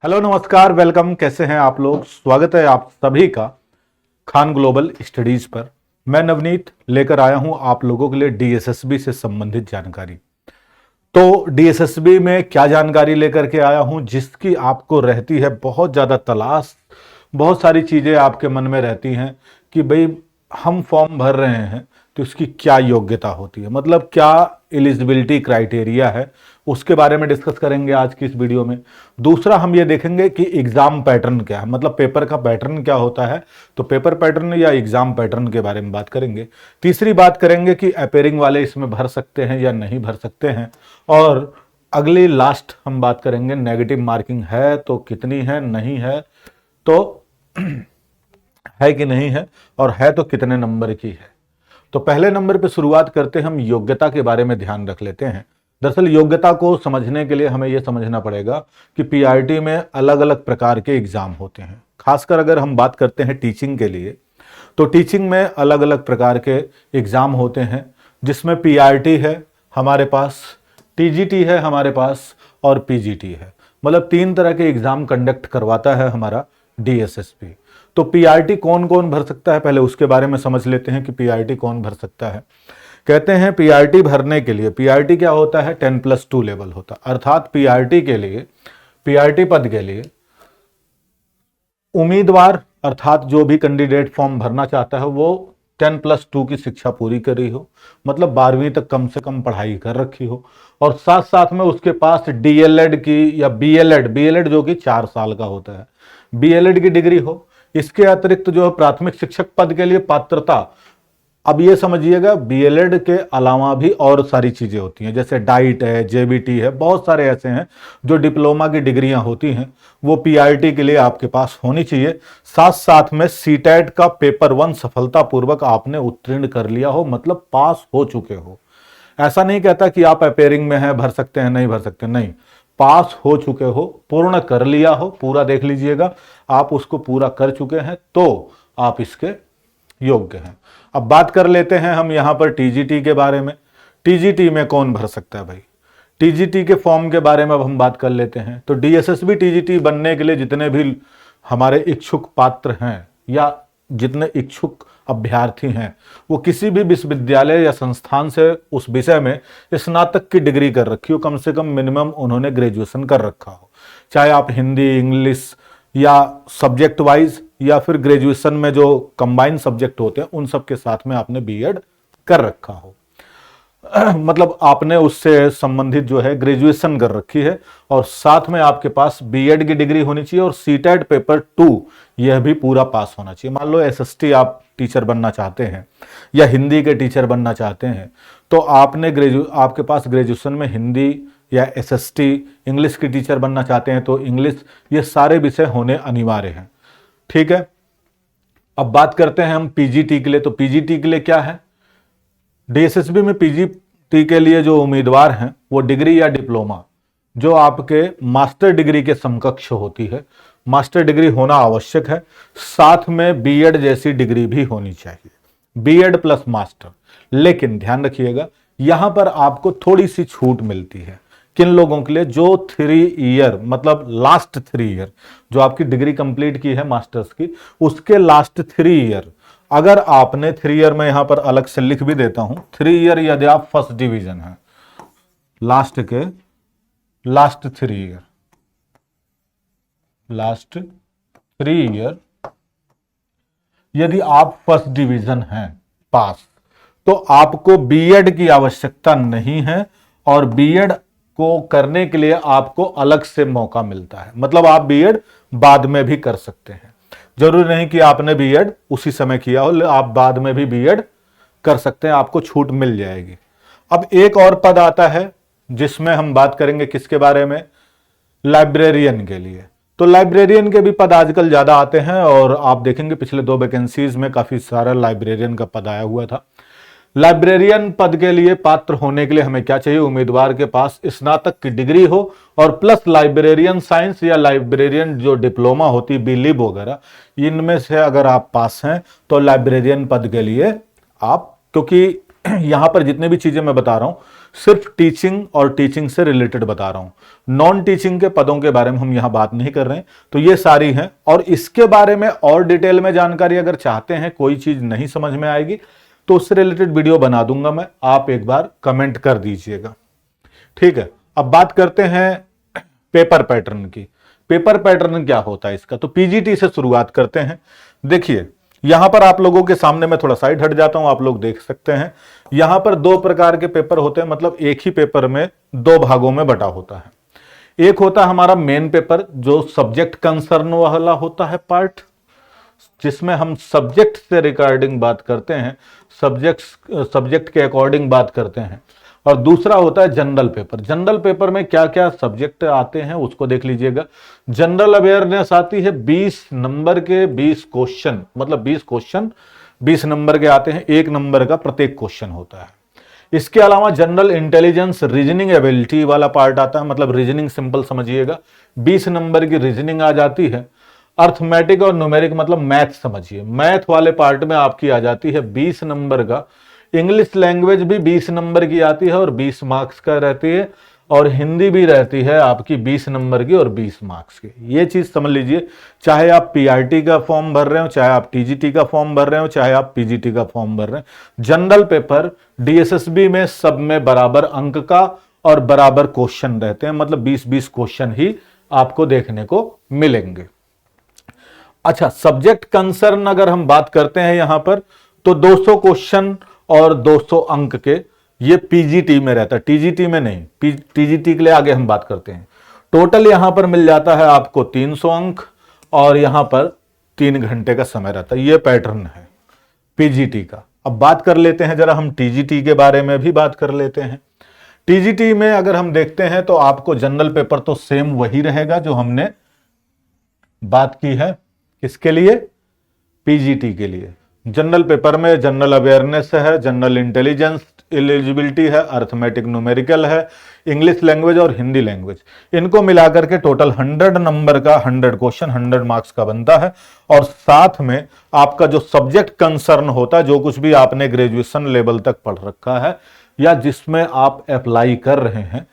Hello नमस्कार, welcome. कैसे हैं आप लोग? स्वागत है आप सभी का खान ग्लोबल स्टडीज पर। मैं नवनीत लेकर आया हूं आप लोगों के लिए डीएसएसबी से संबंधित जानकारी। तो डीएसएसबी में क्या जानकारी लेकर के आया हूं जिसकी आपको रहती है बहुत ज़्यादा तलाश। बहुत सारी चीज़ें आपके मन में रहती हैं कि भाई हम फॉर्म भर रहे हैं तो उसकी क्या योग्यता होती है, मतलब क्या एलिजिबिलिटी क्राइटेरिया है, उसके बारे में डिस्कस करेंगे आज की इस वीडियो में। दूसरा हम ये देखेंगे कि एग्जाम पैटर्न क्या है, मतलब पेपर का पैटर्न क्या होता है, तो पेपर पैटर्न या एग्जाम पैटर्न के बारे में बात करेंगे। तीसरी बात करेंगे कि अपेयरिंग वाले इसमें भर सकते हैं या नहीं भर सकते हैं। और अगली लास्ट हम बात करेंगे नेगेटिव मार्किंग है तो कितनी है, नहीं है तो है कि नहीं है, और है तो कितने नंबर की है। तो पहले नंबर पे शुरुआत करते हैं हम योग्यता के बारे में ध्यान रख लेते हैं। दरअसल योग्यता को समझने के लिए हमें यह समझना पड़ेगा कि पीआरटी में अलग अलग प्रकार के एग्जाम होते हैं। खासकर अगर हम बात करते हैं टीचिंग के लिए, तो टीचिंग में अलग अलग प्रकार के एग्जाम होते हैं, जिसमें पीआरटी है हमारे पास, टीजीटी है हमारे पास, और पीजीटी है। मतलब 3 तरह के एग्जाम कंडक्ट करवाता है हमारा डीएसएसबी। तो पीआरटी कौन कौन भर सकता है, पहले उसके बारे में समझ लेते हैं कि पीआरटी कौन भर सकता है। कहते हैं पीआरटी भरने के लिए, पीआरटी क्या होता है, 10+2 लेवल होता है। अर्थात पीआरटी के लिए, पीआरटी पद के लिए उम्मीदवार अर्थात जो भी कैंडिडेट फॉर्म भरना चाहता है वो 10+2 की शिक्षा पूरी करी हो, मतलब 12वीं तक कम से कम पढ़ाई कर रखी हो, और साथ साथ में उसके पास डीएलएड की या बीएलएड जो कि 4 साल का होता है, बीएलएड की डिग्री हो। इसके अतिरिक्त जो है प्राथमिक शिक्षक पद के लिए पात्रता, अब ये समझिएगा बीएलएड के अलावा भी और सारी चीजें होती हैं, जैसे डाइट है, जेबीटी है, बहुत सारे ऐसे हैं जो डिप्लोमा की डिग्रियां होती हैं, वो पीआरटी के लिए आपके पास होनी चाहिए। साथ साथ में सीटेट का पेपर 1 सफलतापूर्वक आपने उत्तीर्ण कर लिया हो, मतलब पास हो चुके हो। ऐसा नहीं कहता कि आप अपेयरिंग में हैं, भर सकते हैं, नहीं भर सकते, नहीं, पास हो चुके हो, पूर्ण कर लिया हो, पूरा देख लीजिएगा, आप उसको पूरा कर चुके हैं तो आप इसके योग्य हैं। अब बात कर लेते हैं हम यहां पर टीजीटी के बारे में। टीजीटी में कौन भर सकता है भाई, टीजीटी के फॉर्म के बारे में अब हम बात कर लेते हैं। तो डीएसएसबी टीजीटी बनने के लिए जितने भी हमारे इच्छुक पात्र हैं या जितने इच्छुक अभ्यर्थी हैं, वो किसी भी विश्वविद्यालय या संस्थान से उस विषय में स्नातक की डिग्री कर रखी हो, कम से कम मिनिमम उन्होंने ग्रेजुएशन कर रखा हो, चाहे आप हिंदी, इंग्लिश या सब्जेक्ट वाइज या फिर ग्रेजुएशन में जो कंबाइंड सब्जेक्ट होते हैं उन सब के साथ में आपने बीएड कर रखा हो, मतलब आपने उससे संबंधित जो है ग्रेजुएशन कर रखी है, और साथ में आपके पास बीएड की डिग्री होनी चाहिए, और सीटेट पेपर 2 यह भी पूरा पास होना चाहिए। मान लो एसएसटी आप टीचर बनना चाहते हैं या हिंदी के टीचर बनना चाहते हैं, तो आपने आपके पास ग्रेजुएशन में हिंदी या एसएसटी, इंग्लिश की टीचर बनना चाहते हैं तो इंग्लिश, ये सारे विषय होने अनिवार्य हैं। ठीक है, अब बात करते हैं हम पीजीटी के लिए। तो पीजीटी के लिए क्या है, डीएसएसबी में पीजीटी के लिए जो उम्मीदवार हैं वो डिग्री या डिप्लोमा जो आपके मास्टर डिग्री के समकक्ष होती है, मास्टर डिग्री होना आवश्यक है, साथ में बीएड जैसी डिग्री भी होनी चाहिए, बीएड प्लस मास्टर। लेकिन ध्यान रखिएगा यहां पर आपको थोड़ी सी छूट मिलती है। किन लोगों के लिए, जो 3 ईयर मतलब लास्ट 3 ईयर जो आपकी डिग्री कंप्लीट की है मास्टर्स की, उसके लास्ट 3 ईयर, अगर आपने 3 ईयर में यहां पर अलग से लिख भी देता हूं, 3 ईयर यदि आप फर्स्ट डिवीजन है, लास्ट के लास्ट 3 ईयर, लास्ट 3 ईयर यदि आप फर्स्ट डिवीजन हैं पास, तो आपको बीएड की आवश्यकता नहीं है, और बीएड को करने के लिए आपको अलग से मौका मिलता है, मतलब आप बीएड बाद में भी कर सकते हैं। जरूरी नहीं कि आपने बीएड उसी समय किया हो, आप बाद में भी बीएड कर सकते हैं, आपको छूट मिल जाएगी। अब एक और पद आता है जिसमें हम बात करेंगे किसके बारे में, लाइब्रेरियन के लिए। तो लाइब्रेरियन के भी पद आजकल ज्यादा आते हैं, और आप देखेंगे पिछले 2 वैकेंसीज में काफी सारा लाइब्रेरियन का पद आया हुआ था। लाइब्रेरियन पद के लिए पात्र होने के लिए हमें क्या चाहिए, उम्मीदवार के पास स्नातक की डिग्री हो, और प्लस लाइब्रेरियन साइंस या लाइब्रेरियन जो डिप्लोमा होती, बीलिब वगैरह, इनमें से अगर आप पास हैं तो लाइब्रेरियन पद के लिए आप, क्योंकि यहां पर जितने भी चीजें मैं बता रहा हूं सिर्फ टीचिंग और टीचिंग से रिलेटेड बता रहा हूं, नॉन टीचिंग के पदों के बारे में हम यहां बात नहीं कर रहे हैं। तो ये सारी हैं, और इसके बारे में और डिटेल में जानकारी अगर चाहते हैं, कोई चीज नहीं समझ में आएगी तो उससे रिलेटेड वीडियो बना दूंगा मैं, आप एक बार कमेंट कर दीजिएगा, ठीक है। अब बात करते हैं पेपर पैटर्न की। पेपर पैटर्न क्या होता है इसका, तो पीजीटी से शुरुआत करते हैं। देखिए यहां पर आप लोगों के सामने मैं थोड़ा साइड हट जाता हूं, आप लोग देख सकते हैं यहां पर दो प्रकार के पेपर होते हैं, मतलब एक ही पेपर में दो भागों में बटा होता है। एक होता है हमारा मेन पेपर, जो सब्जेक्ट कंसर्न वाला होता है पार्ट, जिसमें हम सब्जेक्ट से रिगार्डिंग बात करते हैं, सब्जेक्ट के अकॉर्डिंग बात करते हैं। और दूसरा होता है जनरल पेपर। जनरल पेपर में क्या क्या सब्जेक्ट आते हैं उसको देख लीजिएगा। जनरल अवेयरनेस आती है 20 नंबर के 20 क्वेश्चन, मतलब 20 क्वेश्चन 20 नंबर के आते हैं, 1 नंबर का प्रत्येक क्वेश्चन होता है। इसके अलावा जनरल इंटेलिजेंस रीजनिंग एबिलिटी वाला पार्ट आता है, मतलब रीजनिंग सिंपल समझिएगा, 20 नंबर की रीजनिंग आ जाती है। अर्थमेटिक और न्यूमेरिक मतलब मैथ समझिए, मैथ वाले पार्ट में आपकी आ जाती है 20 नंबर का। इंग्लिश लैंग्वेज भी 20 नंबर की आती है और 20 मार्क्स का रहती है, और हिंदी भी रहती है आपकी 20 नंबर की और 20 मार्क्स की। ये चीज समझ लीजिए, चाहे आप पीआरटी का फॉर्म भर रहे हो, चाहे आप टीजीटी का फॉर्म भर रहे हो, चाहे आप पीजीटी का फॉर्म भर रहे हो, जनरल पेपर डीएसएसबी में सब में बराबर अंक का और बराबर क्वेश्चन रहते हैं, मतलब 20-20 क्वेश्चन ही आपको देखने को मिलेंगे। अच्छा, सब्जेक्ट कंसर्न अगर हम बात करते हैं यहां पर, तो 200 क्वेश्चन और 200 अंक के ये पीजीटी में रहता है, टीजीटी में नहीं। टीजीटी के लिए आगे हम बात करते हैं। टोटल यहां पर मिल जाता है आपको 300 अंक, और यहां पर 3 घंटे का समय रहता है। ये पैटर्न है पीजीटी का। अब बात कर लेते हैं जरा हम टीजीटी के बारे में भी बात कर लेते हैं। टीजीटी में अगर हम देखते हैं तो आपको जनरल पेपर तो सेम वही रहेगा जो हमने बात की है, किसके लिए, पीजीटी के लिए। जनरल पेपर में जनरल अवेयरनेस है, जनरल इंटेलिजेंस एलिजिबिलिटी है, अर्थमेटिक न्यूमेरिकल है, इंग्लिश लैंग्वेज और हिंदी लैंग्वेज, इनको मिलाकर के टोटल 100 नंबर का 100 क्वेश्चन 100 मार्क्स का बनता है। और साथ में आपका जो सब्जेक्ट कंसर्न होता है, जो कुछ भी आपने ग्रेजुएशन लेवल तक पढ़ रखा है या जिसमें आप अप्लाई कर रहे हैं,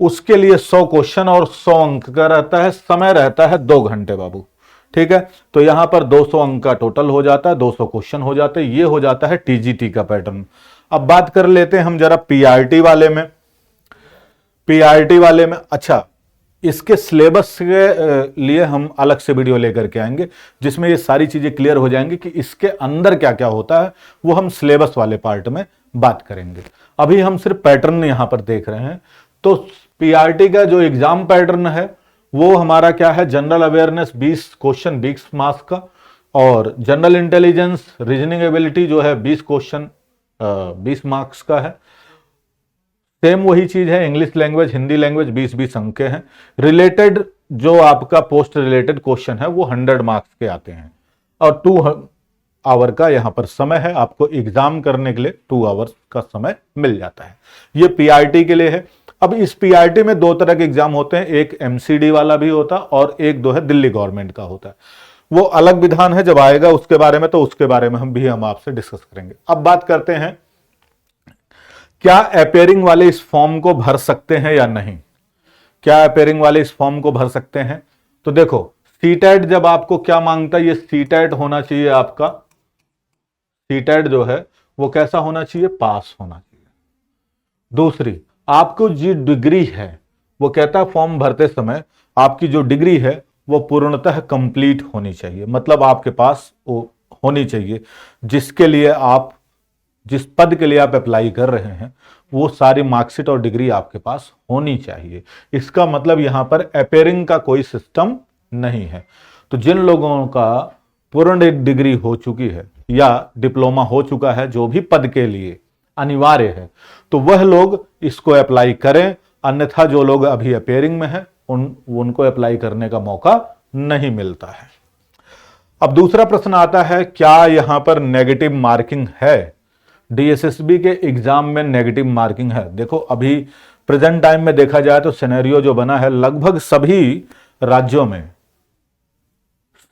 उसके लिए 100 क्वेश्चन और 100 अंक का रहता है। समय रहता है 2 घंटे बाबू, ठीक है। तो यहां पर 200 अंक का टोटल हो जाता है, 200 क्वेश्चन हो जाते हैं। ये हो जाता है टीजीटी का पैटर्न। अब बात कर लेते हैं हम जरा पीआरटी वाले में। पीआरटी वाले में अच्छा, इसके सिलेबस के लिए हम अलग से वीडियो लेकर के आएंगे, जिसमें ये सारी चीजें क्लियर हो जाएंगी कि इसके अंदर क्या क्या होता है, वो हम सिलेबस वाले पार्ट में बात करेंगे। अभी हम सिर्फ पैटर्न यहां पर देख रहे हैं। तो पीआरटी का जो एग्जाम पैटर्न है वो हमारा क्या है, जनरल अवेयरनेस 20 क्वेश्चन 20 मार्क्स का, और जनरल इंटेलिजेंस रीजनिंग एबिलिटी जो है 20 क्वेश्चन 20 मार्क्स का है। सेम वही चीज है, इंग्लिश लैंग्वेज हिंदी लैंग्वेज 20-20 अंक के हैं। रिलेटेड जो आपका पोस्ट रिलेटेड क्वेश्चन है वो 100 मार्क्स के आते हैं, और 2 आवर का यहां पर समय है, आपको एग्जाम करने के लिए 2 आवर्स का समय मिल जाता है। ये पीआरटी के लिए है। अब इस पीआरटी में 2 तरह के एग्जाम होते हैं, एक एमसीडी वाला भी होता है और एक जो है दिल्ली गवर्नमेंट का होता है। वो अलग विधान है, जब आएगा उसके बारे में, तो उसके बारे में हम आपसे डिस्कस करेंगे। अब बात करते हैं क्या अपेयरिंग वाले इस फॉर्म को भर सकते हैं या नहीं। क्या अपेयरिंग वाले इस फॉर्म को भर सकते हैं, तो देखो सीटेट जब आपको क्या मांगता है, ये सीटेट होना चाहिए आपका। सीटेट जो है वो कैसा होना चाहिए, पास होना चाहिए। दूसरी, आपको जो डिग्री है वो कहता है फॉर्म भरते समय आपकी जो डिग्री है वो पूर्णतः कंप्लीट होनी चाहिए, मतलब आपके पास वो होनी चाहिए जिसके लिए आप, जिस पद के लिए आप अप्लाई कर रहे हैं, वो सारी मार्कशीट और डिग्री आपके पास होनी चाहिए। इसका मतलब यहां पर अपेयरिंग का कोई सिस्टम नहीं है। तो जिन लोगों का पूर्ण डिग्री हो चुकी है या डिप्लोमा हो चुका है, जो भी पद के लिए अनिवार्य है, तो वह लोग इसको अप्लाई करें, अन्यथा जो लोग अभी अपेयरिंग में हैं उनको अप्लाई करने का मौका नहीं मिलता है। अब दूसरा प्रश्न आता है, क्या यहां पर नेगेटिव मार्किंग है, डीएसएसबी के एग्जाम में नेगेटिव मार्किंग है। देखो अभी प्रेजेंट टाइम में देखा जाए तो सिनेरियो जो बना है, लगभग सभी राज्यों में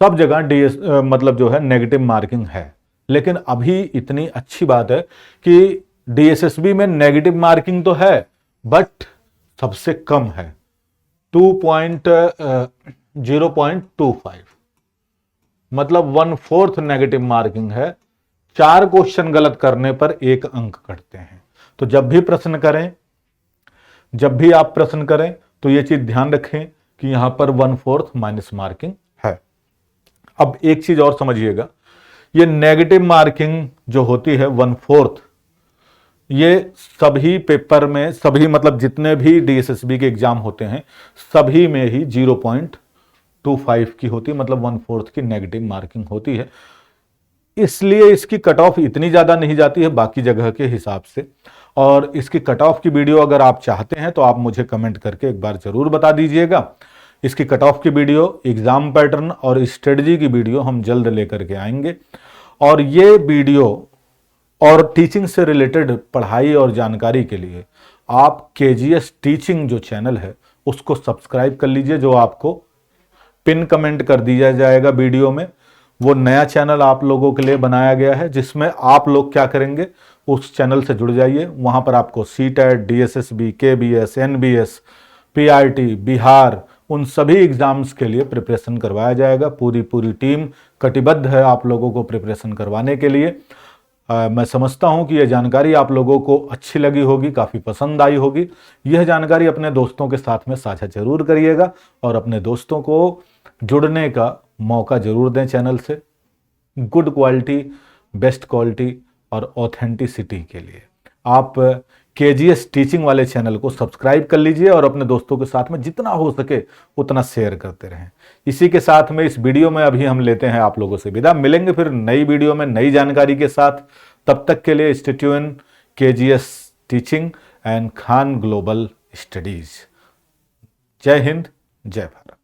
सब जगह मतलब जो है नेगेटिव मार्किंग है। लेकिन अभी इतनी अच्छी बात है कि डीएसएसबी में नेगेटिव मार्किंग तो है बट सबसे कम है 0.25, मतलब 1/4 नेगेटिव मार्किंग है। 4 क्वेश्चन गलत करने पर 1 अंक कटते हैं। तो जब भी आप प्रश्न करें तो यह चीज ध्यान रखें कि यहां पर 1/4 माइनस मार्किंग है। अब एक चीज और समझिएगा, ये नेगेटिव मार्किंग जो होती है 1/4, ये सभी पेपर में, सभी मतलब जितने भी डीएसएसबी के एग्जाम होते हैं सभी में ही 0.25 की होती है, मतलब 1/4 की नेगेटिव मार्किंग होती है। इसलिए इसकी कट ऑफ इतनी ज्यादा नहीं जाती है बाकी जगह के हिसाब से। और इसकी कट ऑफ की वीडियो अगर आप चाहते हैं तो आप मुझे कमेंट करके एक बार जरूर बता दीजिएगा। इसकी कट ऑफ की वीडियो, एग्जाम पैटर्न और स्ट्रेटजी की वीडियो हम जल्द लेकर के आएंगे। और ये वीडियो और टीचिंग से रिलेटेड पढ़ाई और जानकारी के लिए आप केजीएस टीचिंग जो चैनल है उसको सब्सक्राइब कर लीजिए, जो आपको पिन कमेंट कर दिया जाएगा वीडियो में। वो नया चैनल आप लोगों के लिए बनाया गया है जिसमें आप लोग क्या करेंगे, उस चैनल से जुड़ जाइए। वहां पर आपको CTET, DSSB, KBS, NBS, PRT, Bihar, उन सभी एग्जाम्स के लिए प्रिपरेशन करवाया जाएगा। पूरी टीम कटिबद्ध है आप लोगों को प्रिपरेशन करवाने के लिए। मैं समझता हूं कि यह जानकारी आप लोगों को अच्छी लगी होगी, काफ़ी पसंद आई होगी। यह जानकारी अपने दोस्तों के साथ में साझा जरूर करिएगा और अपने दोस्तों को जुड़ने का मौका जरूर दें चैनल से, गुड क्वालिटी, बेस्ट क्वालिटी और ऑथेंटिसिटी के लिए। आप केजीएस टीचिंग वाले चैनल को सब्सक्राइब कर लीजिए और अपने दोस्तों के साथ में जितना हो सके उतना शेयर करते रहें। इसी के साथ में इस वीडियो में अभी हम लेते हैं आप लोगों से विदा। मिलेंगे फिर नई वीडियो में नई जानकारी के साथ। तब तक के लिए stay tuned, KGS teaching and Khan global studies. जय हिंद, जय भारत।